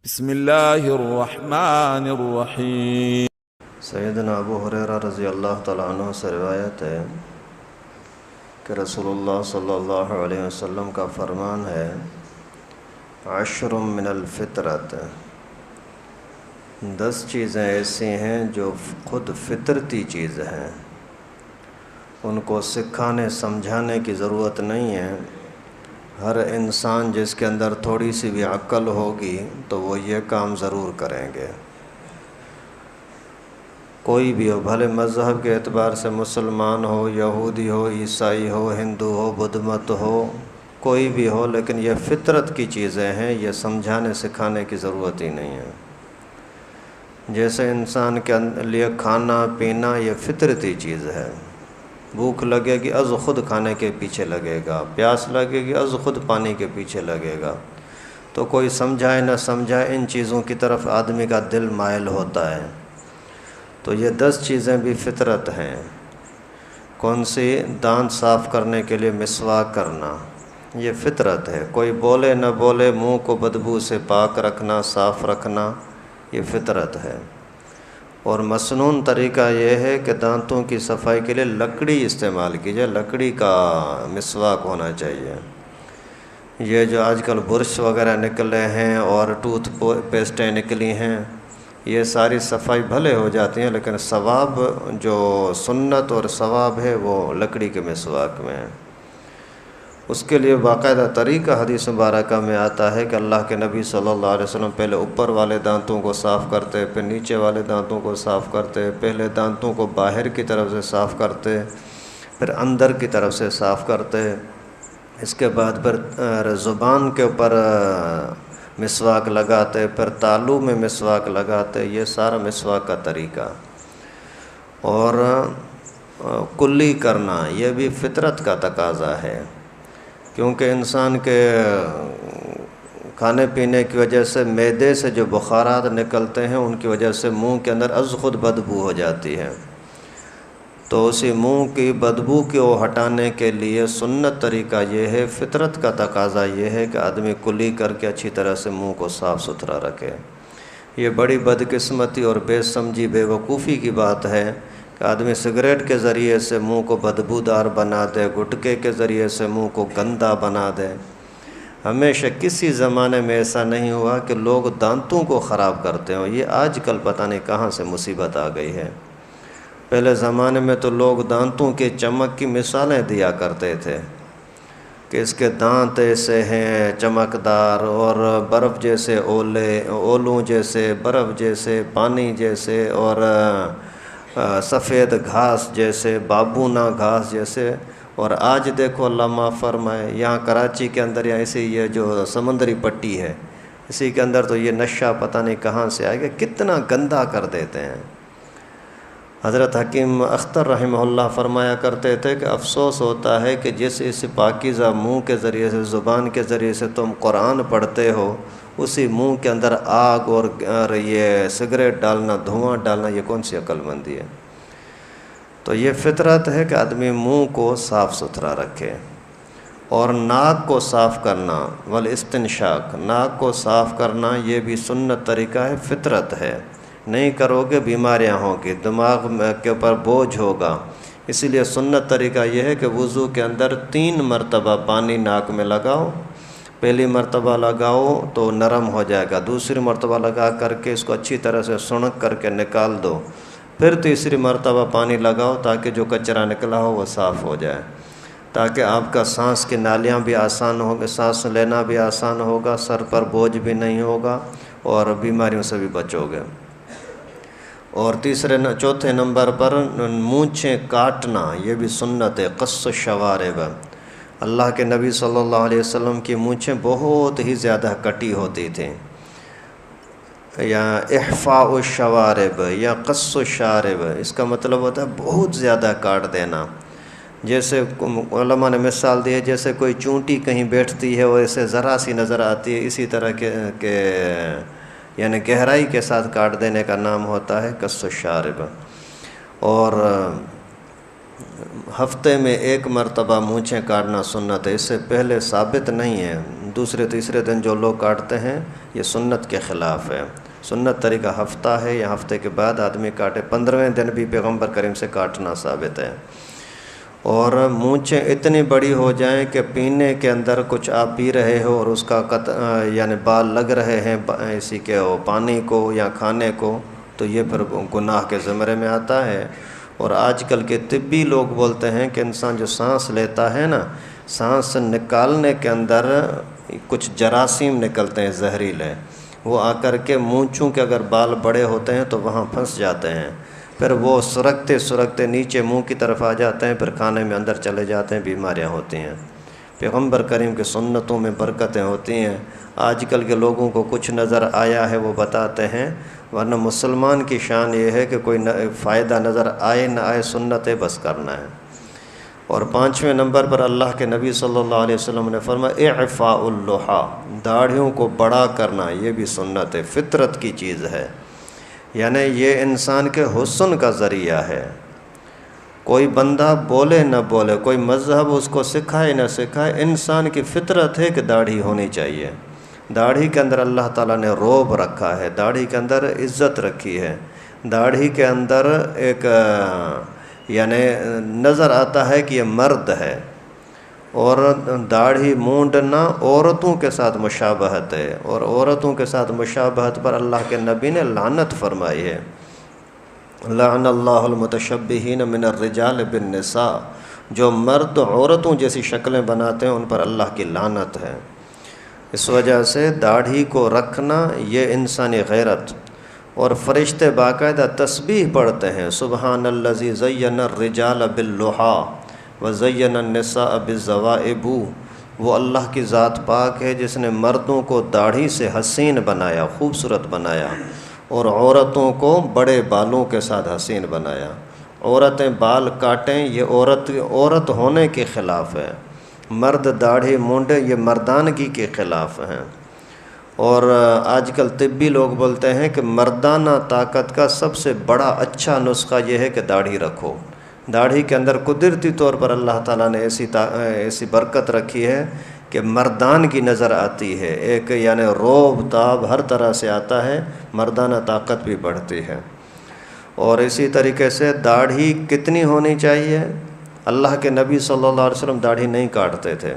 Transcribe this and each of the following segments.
بسم اللہ الرحمن الرحیم۔ سیدنا ابو ہریرہ رضی اللہ تعالیٰ عنہ سے روایت ہے کہ رسول اللہ صلی اللہ علیہ وسلم کا فرمان ہے، عشر من الفطرت، 10 چیزیں ایسی ہیں جو خود فطرتی چیز ہیں، ان کو سکھانے سمجھانے کی ضرورت نہیں ہے۔ ہر انسان جس کے اندر تھوڑی سی بھی عقل ہوگی تو وہ یہ کام ضرور کریں گے۔ کوئی بھی ہو، بھلے مذہب کے اعتبار سے مسلمان ہو، یہودی ہو، عیسائی ہو، ہندو ہو، بدھ مت ہو، کوئی بھی ہو، لیکن یہ فطرت کی چیزیں ہیں، یہ سمجھانے سکھانے کی ضرورت ہی نہیں ہے۔ جیسے انسان کے لیے کھانا پینا یہ فطرتی چیز ہے، بھوک لگے گی از خود کھانے کے پیچھے لگے گا، پیاس لگے گی از خود پانی کے پیچھے لگے گا، تو کوئی سمجھائے نہ سمجھائے ان چیزوں کی طرف آدمی کا دل مائل ہوتا ہے۔ تو یہ 10 چیزیں بھی فطرت ہیں۔ کون سی؟ دانت صاف کرنے کے لیے مسواک کرنا، یہ فطرت ہے۔ کوئی بولے نہ بولے منہ کو بدبو سے پاک رکھنا، صاف رکھنا، یہ فطرت ہے۔ اور مسنون طریقہ یہ ہے کہ دانتوں کی صفائی کے لیے لکڑی استعمال کیجیے، لکڑی کا مسواک ہونا چاہیے۔ یہ جو آج کل برش وغیرہ نکلے ہیں اور ٹوتھ پیسٹیں نکلی ہیں، یہ ساری صفائی بھلے ہو جاتی ہیں، لیکن ثواب جو سنت اور ثواب ہے وہ لکڑی کے مسواک میں ہے۔ اس کے لیے باقاعدہ طریقہ حدیث مبارکہ میں آتا ہے کہ اللہ کے نبی صلی اللہ علیہ وسلم پہلے اوپر والے دانتوں کو صاف کرتے، پھر نیچے والے دانتوں کو صاف کرتے، پہلے دانتوں کو باہر کی طرف سے صاف کرتے، پھر اندر کی طرف سے صاف کرتے، اس کے بعد پھر زبان کے اوپر مسواک لگاتے، پھر تالو میں مسواک لگاتے، یہ سارا مسواک کا طریقہ۔ اور کلی کرنا یہ بھی فطرت کا تقاضا ہے، کیونکہ انسان کے کھانے پینے کی وجہ سے معدے سے جو بخارات نکلتے ہیں ان کی وجہ سے منہ کے اندر از خود بدبو ہو جاتی ہے، تو اسی منہ کی بدبو کو ہٹانے کے لیے سنت طریقہ یہ ہے، فطرت کا تقاضا یہ ہے کہ آدمی کلی کر کے اچھی طرح سے منہ کو صاف ستھرا رکھے۔ یہ بڑی بدقسمتی اور بے سمجھی بے وقوفی کی بات ہے کہ آدمی سگریٹ کے ذریعے سے منہ کو بدبودار بنا دے، گٹکے کے ذریعے سے منہ کو گندا بنا دے۔ ہمیشہ کسی زمانے میں ایسا نہیں ہوا کہ لوگ دانتوں کو خراب کرتے ہوں، یہ آج کل پتہ نہیں کہاں سے مصیبت آ گئی ہے۔ پہلے زمانے میں تو لوگ دانتوں کے چمک کی مثالیں دیا کرتے تھے کہ اس کے دانت ایسے ہیں چمکدار، اور برف جیسے اولوں جیسے، برف جیسے، پانی جیسے، اور سفید گھاس جیسے، بابونا گھاس جیسے۔ اور آج دیکھو اللہ معاف فرمائے، یہاں کراچی کے اندر یا ایسی یہ جو سمندری پٹی ہے اسی کے اندر تو یہ نشہ پتہ نہیں کہاں سے آئے گا، کتنا گندا کر دیتے ہیں۔ حضرت حکیم اختر رحمہ اللہ فرمایا کرتے تھے کہ افسوس ہوتا ہے کہ جس اس پاکیزہ منہ کے ذریعے سے، زبان کے ذریعے سے تم قرآن پڑھتے ہو، اسی منہ کے اندر آگ اور یہ سگریٹ ڈالنا، دھواں ڈالنا، یہ کون سی عقل مندی ہے؟ تو یہ فطرت ہے کہ آدمی منہ کو صاف ستھرا رکھے۔ اور ناک کو صاف کرنا، والاستنشاق، ناک کو صاف کرنا یہ بھی سنت طریقہ ہے، فطرت ہے۔ نہیں کرو گے بیماریاں ہوں گی، دماغ کے اوپر بوجھ ہوگا، اسی لیے سنت طریقہ یہ ہے کہ وضو کے اندر 3 مرتبہ پانی ناک میں لگاؤ۔ پہلی مرتبہ لگاؤ تو نرم ہو جائے گا، دوسری مرتبہ لگا کر کے اس کو اچھی طرح سے سنک کر کے نکال دو، پھر تیسری مرتبہ پانی لگاؤ تاکہ جو کچرا نکلا ہو وہ صاف ہو جائے، تاکہ آپ کا سانس کی نالیاں بھی آسان ہوگی، سانس لینا بھی آسان ہوگا، سر پر بوجھ بھی نہیں ہوگا، اور بیماریوں سے بھی بچو گے۔ اور چوتھے نمبر پر مونچھیں کاٹنا، یہ بھی سنت ہے، قص الشوارب۔ اللہ کے نبی صلی اللہ علیہ وسلم کی مونچھیں بہت ہی زیادہ کٹی ہوتی تھیں، یا احفاء الشوارب یا قص الشارب، اس کا مطلب ہوتا ہے بہت زیادہ کاٹ دینا۔ جیسے علماء نے مثال دی ہے، جیسے کوئی چونٹی کہیں بیٹھتی ہے اور اسے ذرا سی نظر آتی ہے، اسی طرح کے یعنی گہرائی کے ساتھ کاٹ دینے کا نام ہوتا ہے قص الشارب۔ اور ہفتے میں 1 مرتبہ مونچھیں کاٹنا سنت ہے، اس سے پہلے ثابت نہیں ہے۔ دوسرے تیسرے دن جو لوگ کاٹتے ہیں یہ سنت کے خلاف ہے۔ سنت طریقہ ہفتہ ہے، یا ہفتے کے بعد آدمی کاٹے۔ 15ویں دن بھی پیغمبر کریم سے کاٹنا ثابت ہے۔ اور مونچھیں اتنی بڑی ہو جائیں کہ پینے کے اندر کچھ آپ پی رہے ہو اور اس کا یعنی بال لگ رہے ہیں اسی کے پانی کو یا کھانے کو، تو یہ پھر گناہ کے زمرے میں آتا ہے۔ اور آج کل کے طبی لوگ بولتے ہیں کہ انسان جو سانس لیتا ہے نا، سانس نکالنے کے اندر کچھ جراثیم نکلتے ہیں زہریلے، وہ آ کر کے مونچھوں کے اگر بال بڑے ہوتے ہیں تو وہاں پھنس جاتے ہیں، پھر وہ سرکتے سرکتے نیچے منہ کی طرف آ جاتے ہیں، پھر کھانے میں اندر چلے جاتے ہیں، بیماریاں ہوتی ہیں۔ پیغمبر کریم کے سنتوں میں برکتیں ہوتی ہیں۔ آج کل کے لوگوں کو کچھ نظر آیا ہے وہ بتاتے ہیں، ورنہ مسلمان کی شان یہ ہے کہ کوئی فائدہ نظر آئے نہ آئے، سنتیں بس کرنا ہے۔ اور 5ویں نمبر پر اللہ کے نبی صلی اللہ علیہ وسلم نے فرمایا اعفاء اللحا، داڑھیوں کو بڑا کرنا، یہ بھی سنت ہے، فطرت کی چیز ہے، یعنی یہ انسان کے حسن کا ذریعہ ہے۔ کوئی بندہ بولے نہ بولے، کوئی مذہب اس کو سکھائے نہ سکھائے، انسان کی فطرت ہے کہ داڑھی ہونی چاہیے۔ داڑھی کے اندر اللہ تعالیٰ نے روب رکھا ہے، داڑھی کے اندر عزت رکھی ہے، داڑھی کے اندر ایک یعنی نظر آتا ہے کہ یہ مرد ہے۔ اور داڑھی مونڈنا عورتوں کے ساتھ مشابہت ہے، اور عورتوں کے ساتھ مشابہت پر اللہ کے نبی نے لعنت فرمائی ہے، لعن اللہ المتشبہین من الرجال بالنساء، جو مرد عورتوں جیسی شکلیں بناتے ہیں ان پر اللہ کی لعنت ہے۔ اس وجہ سے داڑھی کو رکھنا یہ انسانی غیرت، اور فرشتے باقاعدہ تسبیح پڑھتے ہیں، سبحان الذی زین الرجال باللحا وزین النساء بالزوائب، وہ اللہ کی ذات پاک ہے جس نے مردوں کو داڑھی سے حسین بنایا، خوبصورت بنایا، اور عورتوں کو بڑے بالوں کے ساتھ حسین بنایا۔ عورتیں بال کاٹیں یہ عورت ہونے کے خلاف ہے، مرد داڑھی مونڈے یہ مردانگی کے خلاف ہیں۔ اور آج کل طبی لوگ بولتے ہیں کہ مردانہ طاقت کا سب سے بڑا اچھا نسخہ یہ ہے کہ داڑھی رکھو۔ داڑھی کے اندر قدرتی طور پر اللہ تعالیٰ نے ایسی برکت رکھی ہے کہ مردانگی نظر آتی ہے، ایک یعنی روب تاب ہر طرح سے آتا ہے، مردانہ طاقت بھی بڑھتی ہے۔ اور اسی طریقے سے داڑھی کتنی ہونی چاہیے؟ اللہ کے نبی صلی اللہ علیہ وسلم داڑھی نہیں کاٹتے تھے،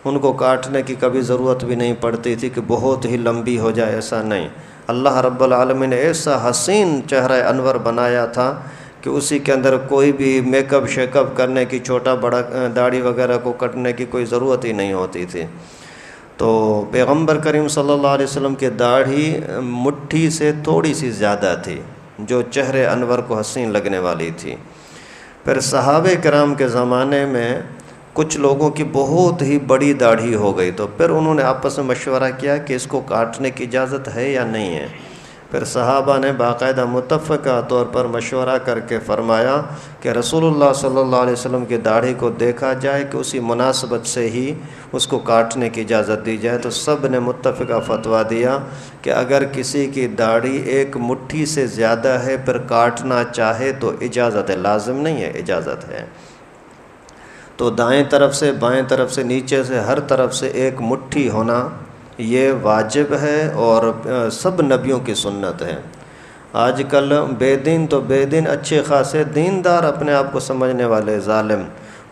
ان کو کاٹنے کی کبھی ضرورت بھی نہیں پڑتی تھی کہ بہت ہی لمبی ہو جائے، ایسا نہیں۔ اللہ رب العالمین نے ایسا حسین چہرہ انور بنایا تھا کہ اسی کے اندر کوئی بھی میک اپ شیک اپ کرنے کی، چھوٹا بڑا داڑھی وغیرہ کو کٹنے کی کوئی ضرورت ہی نہیں ہوتی تھی۔ تو پیغمبر کریم صلی اللہ علیہ وسلم کی داڑھی مٹھی سے تھوڑی سی زیادہ تھی، جو چہرے انور کو حسین لگنے والی تھی۔ پھر صحابہ کرام کے زمانے میں کچھ لوگوں کی بہت ہی بڑی داڑھی ہو گئی، تو پھر انہوں نے آپس میں مشورہ کیا کہ اس کو کاٹنے کی اجازت ہے یا نہیں ہے۔ پھر صحابہ نے باقاعدہ متفقہ طور پر مشورہ کر کے فرمایا کہ رسول اللہ صلی اللہ علیہ وسلم کی داڑھی کو دیکھا جائے کہ اسی مناسبت سے ہی اس کو کاٹنے کی اجازت دی جائے۔ تو سب نے متفقہ فتویٰ دیا کہ اگر کسی کی داڑھی ایک مٹھی سے زیادہ ہے پھر کاٹنا چاہے تو اجازت ہے، لازم نہیں ہے، اجازت ہے۔ تو دائیں طرف سے، بائیں طرف سے، نیچے سے، ہر طرف سے ایک مٹھی ہونا یہ واجب ہے اور سب نبیوں کی سنت ہے۔ آج کل بے دین تو بے دین، اچھے خاصے دیندار اپنے آپ کو سمجھنے والے ظالم،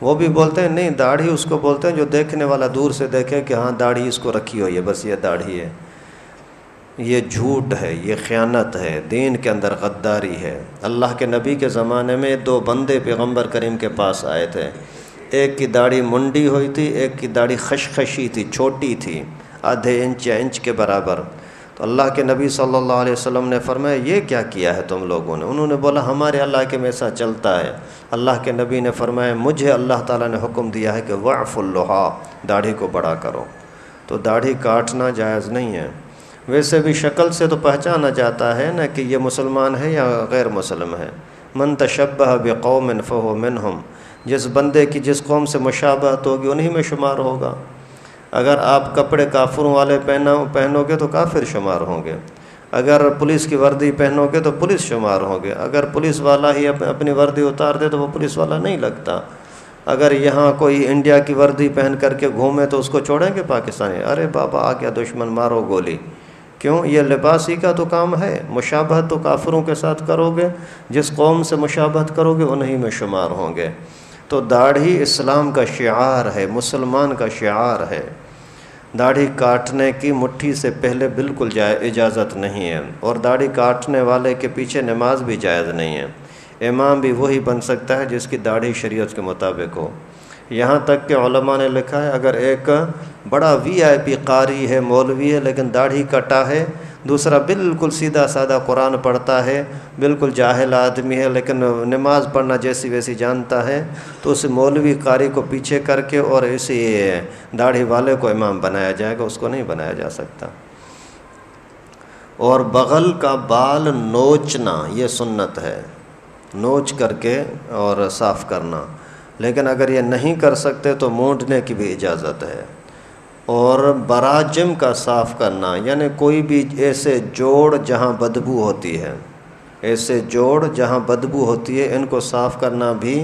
وہ بھی بولتے ہیں نہیں داڑھی اس کو بولتے ہیں جو دیکھنے والا دور سے دیکھے کہ ہاں داڑھی اس کو رکھی ہوئی ہے، بس یہ داڑھی ہے۔ یہ جھوٹ ہے، یہ خیانت ہے، دین کے اندر غداری ہے۔ اللہ کے نبی کے زمانے میں دو بندے پیغمبر کریم کے پاس آئے تھے، ایک کی داڑھی منڈی ہوئی تھی، ایک کی داڑھی خشخشی تھی، چھوٹی تھی، آدھے انچ یا انچ کے برابر۔ تو اللہ کے نبی صلی اللہ علیہ وسلم نے فرمایا یہ کیا کیا ہے تم لوگوں نے؟ انہوں نے بولا ہمارے علاقے میں ایسا چلتا ہے۔ اللہ کے نبی نے فرمایا مجھے اللہ تعالیٰ نے حکم دیا ہے کہ وعف اللحا، داڑھی کو بڑا کرو۔ تو داڑھی کاٹنا جائز نہیں ہے۔ ویسے بھی شکل سے تو پہچانا جاتا ہے نا کہ یہ مسلمان ہے یا غیر مسلم ہے۔ من تشبہ بقوم فہو منہم، جس بندے کی جس قوم سے مشابہت ہوگی انہی میں شمار ہوگا۔ اگر آپ کپڑے کافروں والے پہنو گے تو کافر شمار ہوں گے، اگر پولیس کی وردی پہنو گے تو پولیس شمار ہوں گے، اگر پولیس والا ہی اپنی وردی اتار دے تو وہ پولیس والا نہیں لگتا، اگر یہاں کوئی انڈیا کی وردی پہن کر کے گھومے تو اس کو چھوڑیں گے پاکستانی؟ ارے بابا آ گیا دشمن مارو گولی. کیوں؟ یہ لباس ہی کا تو کام ہے. مشابہت تو کافروں کے ساتھ کرو گے، جس قوم سے مشابہت کرو گے انہی میں شمار ہوں گے. تو داڑھی اسلام کا شعار ہے، مسلمان کا شعار ہے. داڑھی کاٹنے کی مٹھی سے پہلے بالکل اجازت نہیں ہے، اور داڑھی کاٹنے والے کے پیچھے نماز بھی جائز نہیں ہے. امام بھی وہی بن سکتا ہے جس کی داڑھی شریعت کے مطابق ہو. یہاں تک کہ علماء نے لکھا ہے اگر ایک بڑا VIP قاری ہے، مولوی ہے، لیکن داڑھی کٹا ہے، دوسرا بالکل سیدھا سادہ قرآن پڑھتا ہے، بالکل جاہل آدمی ہے لیکن نماز پڑھنا جیسی ویسی جانتا ہے، تو اس مولوی قاری کو پیچھے کر کے اور اسی داڑھی والے کو امام بنایا جائے گا، اس کو نہیں بنایا جا سکتا. اور بغل کا بال نوچنا یہ سنت ہے، نوچ کر کے اور صاف کرنا. لیکن اگر یہ نہیں کر سکتے تو مونڈنے کی بھی اجازت ہے. اور براجم کا صاف کرنا، یعنی کوئی بھی ایسے جوڑ جہاں بدبو ہوتی ہے، ایسے جوڑ جہاں بدبو ہوتی ہے ان کو صاف کرنا بھی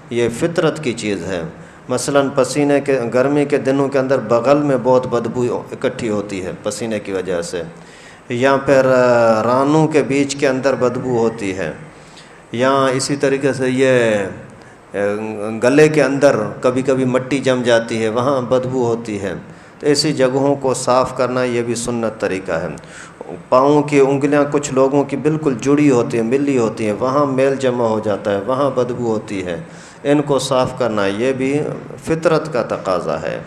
یہ فطرت کی چیز ہے. مثلا پسینے کے گرمی کے دنوں کے اندر بغل میں بہت بدبو اکٹھی ہوتی ہے پسینے کی وجہ سے، یا پھر رانوں کے بیچ کے اندر بدبو ہوتی ہے، یا اسی طریقے سے یہ گلے کے اندر کبھی کبھی مٹی جم جاتی ہے، وہاں بدبو ہوتی ہے. تو ایسی جگہوں کو صاف کرنا یہ بھی سنت طریقہ ہے. پاؤں کی انگلیاں کچھ لوگوں کی بالکل جڑی ہوتی ہیں، ملی ہوتی ہیں، وہاں میل جمع ہو جاتا ہے، وہاں بدبو ہوتی ہے، ان کو صاف کرنا یہ بھی فطرت کا تقاضا ہے.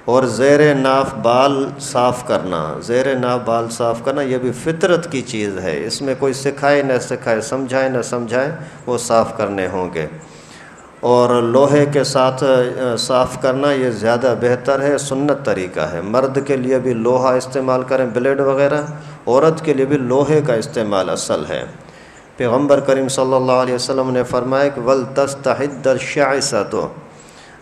اور زیر ناف بال صاف کرنا، زیر ناف بال صاف کرنا یہ بھی فطرت کی چیز ہے. اس میں کوئی سکھائے نہ سکھائے، سمجھائے نہ سمجھائے، وہ صاف کرنے ہوں گے. اور لوہے کے ساتھ صاف کرنا یہ زیادہ بہتر ہے، سنت طریقہ ہے. مرد کے لیے بھی لوہا استعمال کریں، بلیڈ وغیرہ، عورت کے لیے بھی لوہے کا استعمال اصل ہے. پیغمبر کریم صلی اللہ علیہ وسلم نے فرمایا کہ وَلْتَسْتَحِدَّ الشَّعِثَةُ،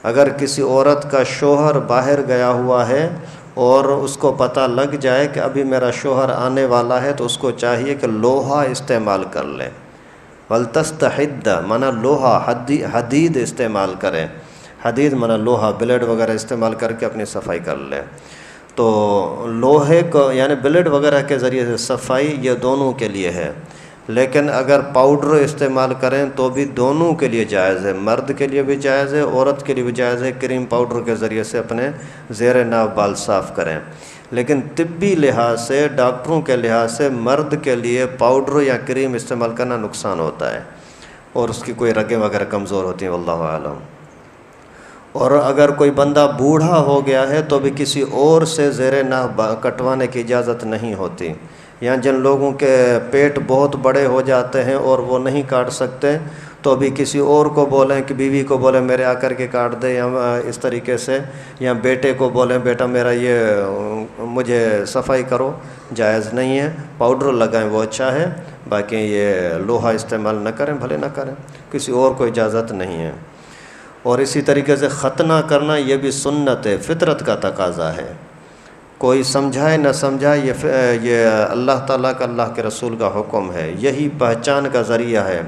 اگر کسی عورت کا شوہر باہر گیا ہوا ہے اور اس کو پتہ لگ جائے کہ ابھی میرا شوہر آنے والا ہے، تو اس کو چاہیے کہ لوہا استعمال کر لے. وَلْتَسْتَحِدَّ مانا لوہا، حدید استعمال کریں. حدید مانا لوہا، بلیڈ وغیرہ استعمال کر کے اپنی صفائی کر لیں. تو لوہے کو یعنی بلیڈ وغیرہ کے ذریعے سے صفائی یہ دونوں کے لیے ہے. لیکن اگر پاؤڈر استعمال کریں تو بھی دونوں کے لیے جائز ہے، مرد کے لیے بھی جائز ہے، عورت کے لیے بھی جائز ہے. کریم پاؤڈر کے ذریعے سے اپنے زیر ناف بال صاف کریں. لیکن طبی لحاظ سے، ڈاکٹروں کے لحاظ سے مرد کے لیے پاؤڈر یا کریم استعمال کرنا نقصان ہوتا ہے، اور اس کی کوئی رگیں وغیرہ کمزور ہوتی ہیں، واللہ اعلم. اور اگر کوئی بندہ بوڑھا ہو گیا ہے تو بھی کسی اور سے زیر ناف کٹوانے کی اجازت نہیں ہوتی. یا جن لوگوں کے پیٹ بہت بڑے ہو جاتے ہیں اور وہ نہیں کاٹ سکتے تو بھی کسی اور کو بولیں کہ بیوی کو بولیں میرے آ کر کے کاٹ دے، یا اس طریقے سے، یا بیٹے کو بولیں بیٹا میرا یہ مجھے صفائی کرو. جائز نہیں ہے. پاؤڈر لگائیں وہ اچھا ہے، باقی یہ لوہا استعمال نہ کریں، بھلے نہ کریں، کسی اور کو اجازت نہیں ہے. اور اسی طریقے سے ختنہ کرنا یہ بھی سنت ہے، فطرت کا تقاضا ہے. کوئی سمجھائے نہ سمجھائے یہ اللہ تعالیٰ کا، اللہ کے رسول کا حکم ہے. یہی پہچان کا ذریعہ ہے.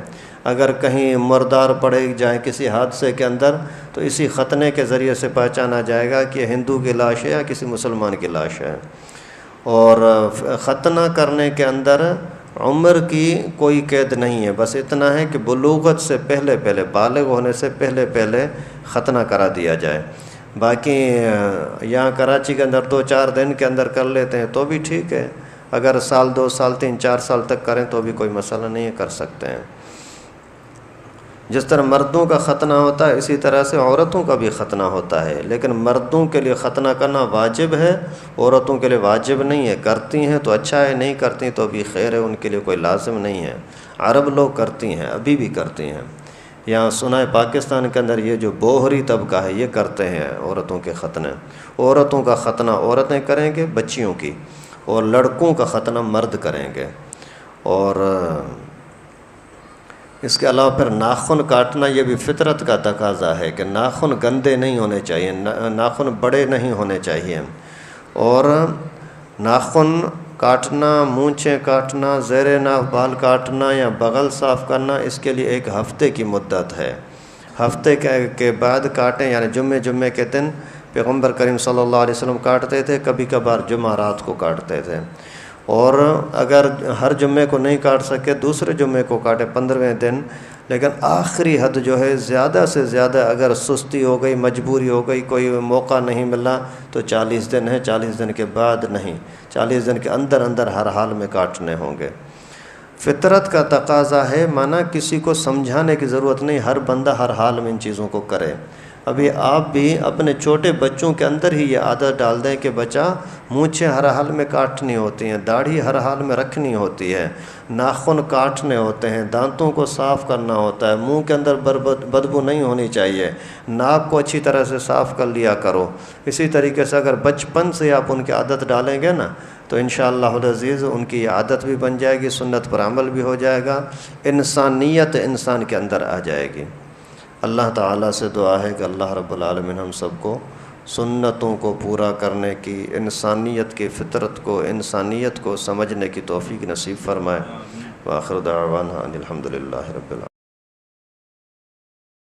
اگر کہیں مردار پڑے جائیں کسی حادثے کے اندر تو اسی ختنے کے ذریعے سے پہچانا جائے گا کہ ہندو کی لاش ہے یا کسی مسلمان کی لاش ہے. اور ختنہ کرنے کے اندر عمر کی کوئی قید نہیں ہے، بس اتنا ہے کہ بلوغت سے پہلے بالغ ہونے سے پہلے ختنہ کرا دیا جائے. باقی یہاں کراچی کے اندر 2-4 دن کے اندر کر لیتے ہیں تو بھی ٹھیک ہے. اگر سال 2 سال 3-4 سال تک کریں تو بھی کوئی مسئلہ نہیں ہے، کر سکتے ہیں. جس طرح مردوں کا ختنہ ہوتا ہے اسی طرح سے عورتوں کا بھی ختنہ ہوتا ہے. لیکن مردوں کے لیے ختنہ کرنا واجب ہے، عورتوں کے لیے واجب نہیں ہے. کرتی ہیں تو اچھا ہے، نہیں کرتی تو بھی خیر ہے، ان کے لیے کوئی لازم نہیں ہے. عرب لوگ کرتی ہیں، ابھی بھی کرتی ہیں. یہاں سنا ہے پاکستان کے اندر یہ جو بوہری طبقہ ہے یہ کرتے ہیں عورتوں کے ختنے. عورتوں کا ختنہ عورتیں کریں گے بچیوں کی، اور لڑکوں کا ختنہ مرد کریں گے. اور اس کے علاوہ پھر ناخن کاٹنا یہ بھی فطرت کا تقاضا ہے کہ ناخن گندے نہیں ہونے چاہیے، ناخن بڑے نہیں ہونے چاہیے. اور ناخن کاٹنا، مونچھیں کاٹنا، زیر ناف بال کاٹنا یا بغل صاف کرنا، اس کے لیے 1 ہفتے کی مدت ہے. ہفتے کے بعد کاٹیں، یعنی جمعے کے دن پیغمبر کریم صلی اللہ علیہ وسلم کاٹتے تھے، کبھی کبھار جمعہ رات کو کاٹتے تھے، اور اگر ہر جمعے کو نہیں کاٹ سکے دوسرے جمعے کو کاٹے 15ویں دن، لیکن آخری حد جو ہے زیادہ سے زیادہ اگر سستی ہو گئی، مجبوری ہو گئی، کوئی موقع نہیں ملا تو 40 دن ہے، 40 دن کے بعد نہیں، 40 دن کے اندر اندر ہر حال میں کاٹنے ہوں گے۔ فطرت کا تقاضا ہے، مانا کسی کو سمجھانے کی ضرورت نہیں، ہر بندہ ہر حال میں ان چیزوں کو کرے۔ ابھی آپ بھی اپنے چھوٹے بچوں کے اندر ہی یہ عادت ڈال دیں کہ بچہ مونچھیں ہر حال میں کاٹنی ہوتی ہیں، داڑھی ہر حال میں رکھنی ہوتی ہے، ناخن کاٹنے ہوتے ہیں، دانتوں کو صاف کرنا ہوتا ہے، منہ کے اندر بدبو نہیں ہونی چاہیے، ناک کو اچھی طرح سے صاف کر لیا کرو۔ اسی طریقے سے اگر بچپن سے آپ ان کی عادت ڈالیں گے نا تو انشاءاللہ العزیز ان کی یہ عادت بھی بن جائے گی، سنت پر عمل بھی ہو جائے گا، انسانیت انسان کے اندر آ جائے گی۔ اللہ تعالیٰ سے دعا ہے کہ اللہ رب العالمین ہم سب کو سنتوں کو پورا کرنے کی، انسانیت کی فطرت کو، انسانیت کو سمجھنے کی توفیق نصیب فرمائے۔ وآخر دعوانا ان الحمد للہ رب العالمین۔